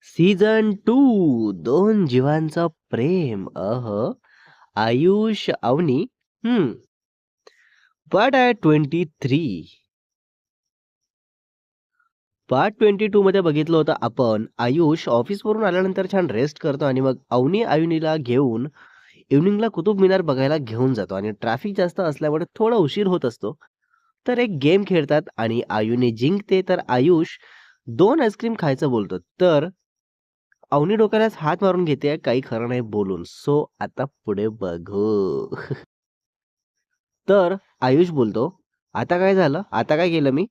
Season 2 2 जीवांचं प्रेम. आयुष, अवनी. हं. Part आहे 23. Part 22 मध्ये बघितलं होतं आपण, आयुष ऑफिसवरून आल्यानंतर छान रेस्ट करतो आणि मग अवनी आयुनीला घेऊन इव्हनिंगला कुतुब मिनार बघायला घेऊन जातो आणि ट्रॅफिक जास्त असल्यामुळे थोडा उशीर होत असतो. तर एक गेम खेळतात आणि आयुनी जिंकते, तर आयुष 2 आईस्क्रीम खायचं बोलतो. तर अवनी डोक्यालाच हात मारून घेते, काही खरं नाही बोलून. सो आता पुढे बघू. तर आयुष बोलतो, "आता काय झालं? आता काय केलं मी?"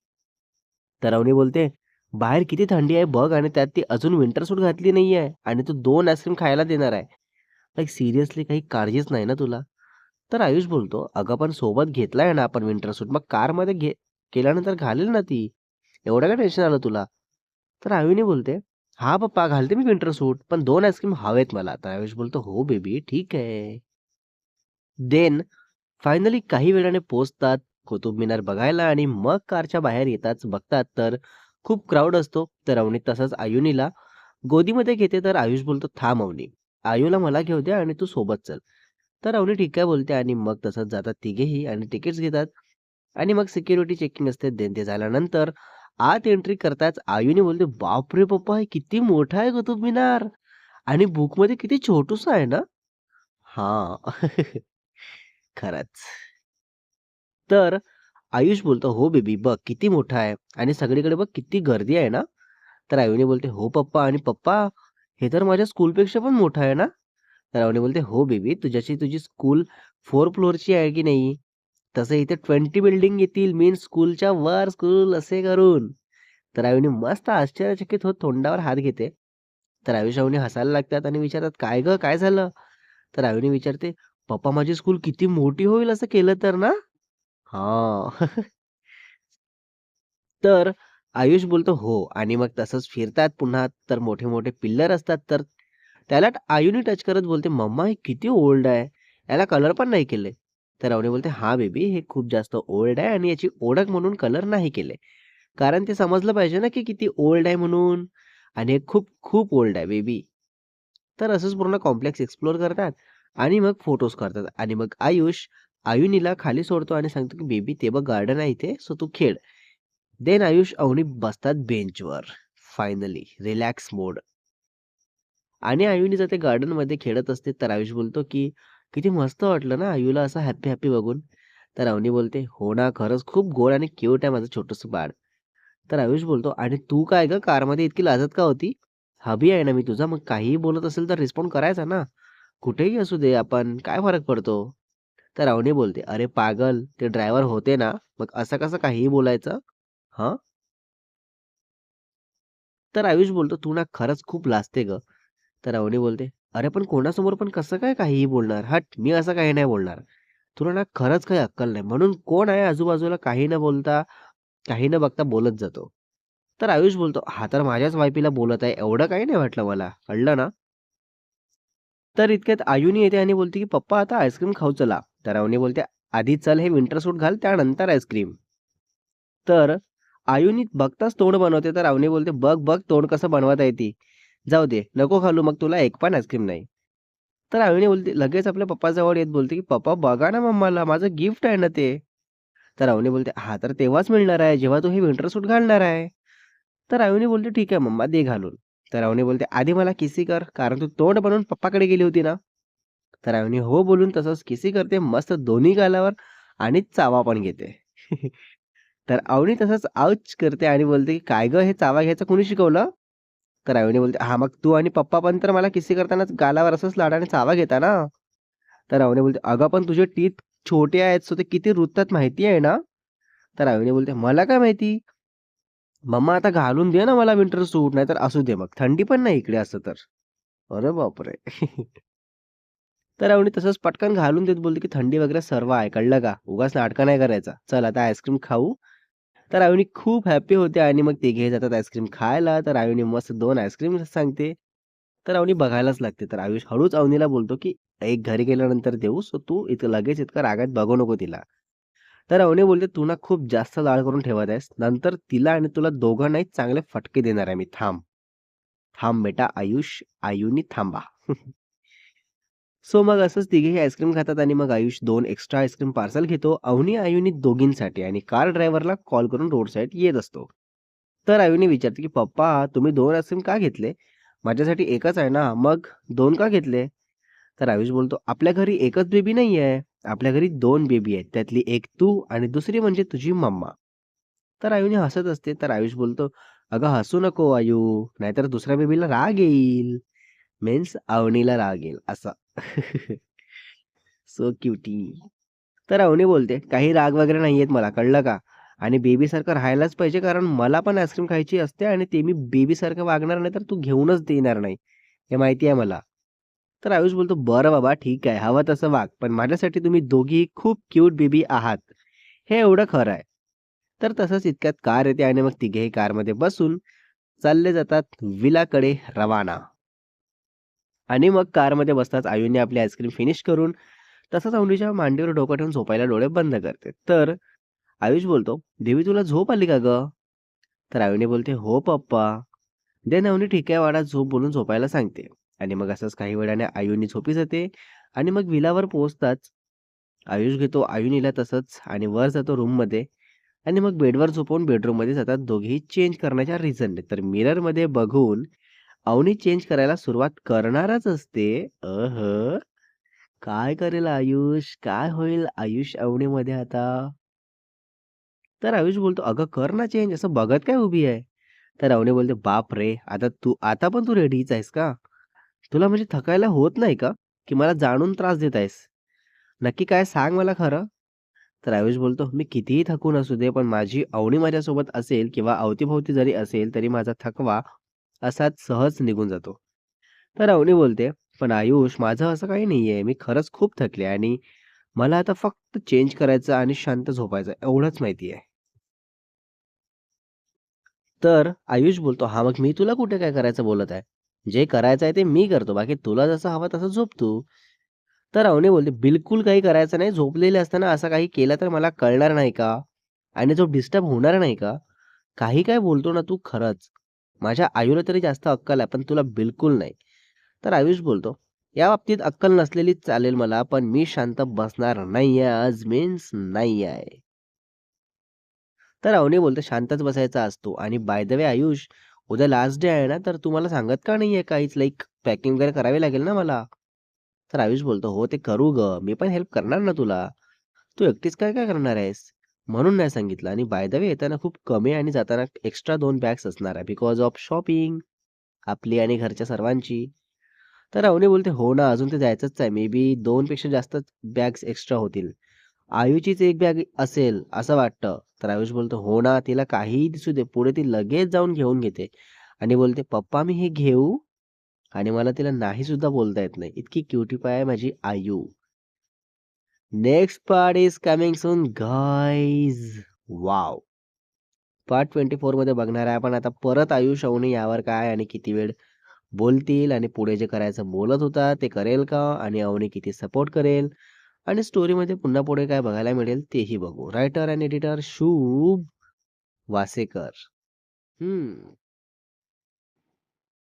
तर अवनी बोलते, "बाहेर किती थंडी आहे बघ आणि त्यात ती अजून विंटर सूट घातली नाहीये आणि तू 2 आईस्क्रीम खायला देणार आहे. लाइक सिरियसली काही काळजीच नाही ना तुला?" तर आयुष बोलतो, "अगं पण सोबत घेतलाय ना आपण विंटर सूट, मग कारमध्ये केल्यानंतर घालेल ना ती. एवढं काय टेन्शन आलं तुला?" तर आयुनी बोलते, "हां पप्पा, घालते मी विंटर सूट, पण 2 आईस्क्रीम हवेत मला." तर आयुष बोलतो, "हो बेबी, ठीक आहे." देन फायनली काही वेळाने पोहोचतात कुतुब मिनार बघायला आणि मग कारच्या बाहेर येताच बघतात तर खूप क्राऊड असतो. तर अवनी तसंच आयुनीला गोदीमध्ये घेते, तर आयुष बोलतो, "थांब अवनी, आयूला मला घेऊ दे आणि तू सोबत चल." तर अवनी ठीक आहे बोलते आणि मग तसंच जातात तिघेही आणि तिकीट्स घेतात आणि मग सिक्युरिटी चेकिंग असते. देन ते झाल्यानंतर आत एंट्री करताच आयुनी बोलते, "बापरे पप्पा, हे किती मोठा आहे कुतुब मिनार आणि बुकमध्ये किती छोटूसा आहे ना?" हां. खरंच. तर आयुष बोलतो, "हो बेबी, बघ किती मोठा आहे आणि सगळीकडे बघ किती गर्दी आहे ना?" तर अवनी बोलते, "हो पप्पा, आणि पप्पा, हे तर माझ्या स्कूलपेक्षा पण मोठं आहे ना?" तर अवनी बोलते, "हो बेबी, तुझी स्कूल 4 फ्लोअरची आहे की नाही? तसं इथे 20 बिल्डिंग येतील, मीन्स स्कूलच्या वर स्कूल असे करून." तर अवनी मस्त आश्चर्यचकित होत तोंडावर हात घेते. तर आयुष अवनी हसायला लागतात आणि विचारतात, "काय गं, काय झालं?" तर अवनी विचारते, "पप्पा, माझी स्कूल किती मोठी होईल असं केलं तर ना?" हां. तर आयुष बोलतो, "हो." आणि मग तसंच फिरतात पुन्हा, तर मोठे-मोठे पिल्लर असतात. तर त्याला आयुनी टच करत बोलते, "मम्मा, हे किती ओल्ड आहे. याला कलर पण नाही केले." तर अवनी बोलते, "हां बेबी, हे खूप जास्त ओल्ड आहे आणि याची ओळख म्हणून कलर नाही केले. कारण ते समजलं पाहिजे ना, की किती ओल्ड आहे म्हणून, आणि हे खूप खूप ओल्ड आहे बेबी." तर असंच पूर्ण कॉम्प्लेक्स एक्सप्लोर करतात आणि मग फोटोज काढतात आणि मग आयुष आयुनीला खाली सोडतो आणि सांगतो, की "बेबी, ते बघ गार्डन आहे इथे, सो तू खेळ." देन आयुष अवनी बसतात बेंचवर. फायनली रिलॅक्स मोड. आणि आयुनी जर ते गार्डनमध्ये खेळत असते, तर आयुष बोलतो, की "किती मस्त वाटलं ना आयूला असं हॅपी-हॅपी बघून." तर अवनी बोलते, "हो ना, खरंच खूप गोड आणि क्यूट आहे माझं छोटंसं बाळ." तर आयुष बोलतो, "आणि तू काय गं कारमध्ये इतकी लाजत का होती? हबी आहे ना मी तुझा, मग काहीही बोलत असेल तर रिस्पॉन्ड करायचा ना. कुठेही असू दे आपण, काय फरक पडतो?" तर अवनी बोलते, "अरे पागल, ते ड्रायव्हर होते ना, मग असं कसं काहीही बोलायचं? हं?" तर आयुष बोलतो, "तू ना खरंच खूप लाजते गं." तर अवनी बोलते, "अरे पण कोणासमोर पण कसं काय काहीही बोलणार? हट, मी असं काही नाही बोलणार. तुला ना खरंच काही अक्कल नाही. म्हणून कोण आहे आजूबाजूला काही न बोलता, काही न बघता बोलत जातो." तर आयुष बोलतो, "हा तर माझ्याच वायफीला बोलत आहे. एवढं काही नाही वाटलं मला. कळलं ना?" तर इतक्यात आयुनी येते आणि बोलते, की "पप्पा, आता आईस्क्रीम खाऊ चला." तर अवनी बोलते, "आधी चल हे विंटर सूट घाल, त्यानंतर आईस्क्रीम." तर आयुनी बघताच तोंड बनवते, तर अवनी बोलते, "बघ, बघ तोंड कसं बनवत आहे ती. जाऊ दे, नको घालू, मग तुला एक पण आईस्क्रीम नाही." तर अवनी बोलते, लगेच आपल्या पप्पाजवळ येत बोलते, की "पप्पा, बघा ना मम्माला, माझं गिफ्ट आहे ना ते." तर अवनी बोलते, "हां, तर तेव्हाच मिळणार आहे, जेव्हा तू हे विंटर सूट घालणार आहे." तर अवनी बोलते, "ठीक आहे मम्मा, दे घालून." तर अवनी बोलते, "आधी मला किसी कर, कारण तू तोंड बनवून पप्पाकडे गेली होती ना." तर अवनी हो बोलून तसंच किसी करते मस्त दोन्ही गालावर आणि चावा पण घेते. तर अवनी तसंच आउच करते आणि बोलते, की "काय गं, हे चावा घ्यायचं कोणी शिकवलं?" तर अवनी बोलते, "हां, मग तू आणि पप्पा पण तर मला किसी करतानाच गालावर असंच लाडाने चावा घेता ना." तर अवनी बोलते, "अगं पण तुझे टीथ छोटे आहेत, सो ते किती रुततात माहिती आहे ना?" तर अवनी बोलते, "मला काय माहिती? मम्मा आता घालून दे ना मला विंटर सूट, नाहीतर असू दे मग. थंडी पण नाही इकडे असं तर." अरे बापरे! तर अवनी तसंच पटकन घालून देत बोलते, की "थंडी वगैरे सर्व आहे, कळलं का? उगाच नाटकं नाही करायचा. चल आता आईस्क्रीम खाऊ." तर अवनी खूप हॅपी होते आणि मग तिघे जातात आईस्क्रीम खायला. तर अवनी मस्त 2 आईस्क्रीम सांगते. तर अवनी बघायलाच लागते. तर आयुष हळूच अवनीला बोलतो, की "एक घरी गेल्यानंतर देऊ, सो तू इथं लगेच इतकं रागात बघू नको तिला." तर अवनी बोलते, "तू ना खूप जास्त लाड करून ठेवत आहेस. नंतर तिला आणि तुला दोघांनाही चांगले फटके देणार आहे मी. थांब." थांब बेटा आयुष, आयुनी थांबा. सो मग असंच तिघेही आईस्क्रीम खातात आणि मग आयुष 2 एक्स्ट्रा आईस्क्रीम पार्सल घेतो. अवनी, आयुनी दोघींसाठी आणि कार ड्रायव्हरला कॉल करून रोड साईड येत असतो. तर आयुनी विचारते, की "पप्पा तुम्ही 2 आईस्क्रीम का घेतले? माझ्यासाठी एकच आहे ना, मग 2 का घेतले?" तर आयुष बोलतो, "आपल्या घरी एकच बेबी नाहीये. आपल्या घरी 2 बेबी आहेत. त्यातली एक तू आणि दुसरी म्हणजे तुझी मम्मा." तर आयुनी हसत असते. तर आयुष बोलतो, "अगं हसू नको आयु, नाहीतर दुसऱ्या बेबीला राग येईल." मीन्स अवनीला राग येईल असं. So cutie. तर अवनी बोलते, "काही राग वगैरे नाहीयेत मला, कळलं का? आणि बेबीसारखं राहायलाच पाहिजे कारण मला पण आईस्क्रीम खायची असते आणि ते मी बेबीसारखं वागणार नाही तर तू घेऊनच देणार नाही. हे माहिती आहे मला." तर आयुष बोलतो, "बरं बाबा ठीक आहे, हवं तसं वाग. पण माझ्यासाठी तुम्ही दोघी खूप क्यूट बेबी आहात. हे एवढं खरं आहे." तर तसंच इतक्यात कार येते आणि मग तिघेही कारमध्ये बसून चालले जातात विलाकडे रवाना. आणि मग कारमध्ये बसताच आयुने आपली आईस्क्रीम फिनिश करून तसंच अवनीच्या मांडीवर डोकं ठेवून झोपायला डोळे बंद करते. तर आयुष बोलतो, "देवी तुला झोप आली का गं?" तर आयुने बोलते, "हो पप्पा." देन अवनी "ठीक आहे वाडा झोप" बोलून झोपायला सांगते. आणि मग असंच काही वेळाने आयुनी झोपी जाते आणि मग विलावर पोहोचताच आयुष घेतो आयुनीला तसंच आणि वर जातो रूममध्ये आणि मग बेडवर झोपवून बेडरूममध्ये जातात दोघेही चेंज करण्याच्या रिझनने. तर मिररमध्ये बघून अवनी चेंज करायला सुरुवात करणारच असते. काय करेल आयुष? काय होईल आयुष अवनीमध्ये आता? तर आयुष बोलतो, "अगं कर ना चेंज, असं बघत काय उभी आहे?" तर अवनी बोलते, "बापरे! आता पण तू रेडीच आहेस का? तुला म्हणजे थकायला होत नाही का? की मला जाणून त्रास देत आहेस? नक्की काय सांग मला खरं?" तर आयुष बोलतो, "मी कितीही थकून असू दे, पण माझी अवनी माझ्यासोबत असेल किंवा अवतीभोवती जरी असेल, तरी माझा थकवा असाच सहज निघून जातो." तर अवनी बोलते, "पण आयुष माझं असं काही नाहीये. मी खरंच खूप थकले आणि मला आता फक्त चेंज करायचं आणि शांत झोपायचं एवढंच माहिती आहे." तर आयुष बोलतो, "हां, मग मी तुला कुठे काय करायचं बोलत आहे. जे करायचं आहे ते मी करतो. बाकी तुला जसं हवं तसं झोप तू." तर अवनी बोलते, "बिलकुल काही करायचं नाही. झोपलेले असताना असं काही केलं तर मला कळणार नाही का? आणि जो डिस्टर्ब होणार नाही का? काही काय बोलतो ना तू खरंच. माझ्या आयूला तरी जास्त अक्कल आहे, पण तुला बिलकुल नाही." तर आयुष बोलतो, "या बाबतीत अक्कल नसलेलीच चालेल मला, पण मी शांत बसणार नाहीये आज मीन्स नाही आहे." तर अवनी बोलते, "शांतच बसायचा असतो आणि बाय द वे आयुष, उद्या लास्ट डे आहे ना, तर तू मला सांगत का नाहीये काहीच? लाइक पॅकिंग वगैरे करावी लागेल ना मला." तर आयुष बोलतो, "हो, ते करू गं. मी पण हेल्प करणार ना तुला. तू एकटीच काय काय करणार आहेस?" म्हणून नाही सांगितलं आणि बाय द वे येताना खूप कमी आणि जाताना एक्स्ट्रा 2 बॅग्स असणार आहे बिकॉज ऑफ शॉपिंग आपली आणि घरच्या सर्वांची. तर अवनी बोलते, "हो ना, अजून ते जायचंच आहे. मे बी 2 पेक्षा जास्तच बॅग्स एक्स्ट्रा होतील." आयुचीच एक बॅग असेल असं वाटतं. तर आयुष बोलतो, "हो ना, तिला काहीही दिसू दे, पुढे ती लगेच जाऊन घेऊन घेते." आणि बोलते, "पप्पा मी हे घेऊ?" आणि मला तिला नाही सुद्धा बोलता येत नाही. इतकी क्युटी पाय आहे माझी आयु. Next part is coming soon guys. Wow! Part 24 मध्ये बघणार आहे आपण आता परत आयुष, अवनी यावर काय आणि किती वेळ बोलतील आणि पुढे जे करायचं बोलत होता ते करेल का? आणि अवनी किती सपोर्ट करेल? आणि स्टोरीमध्ये पुन्हा पुढे काय बघायला मिळेल तेही बघू. रायटर आणि एडिटर शुभ वासेकर. हं.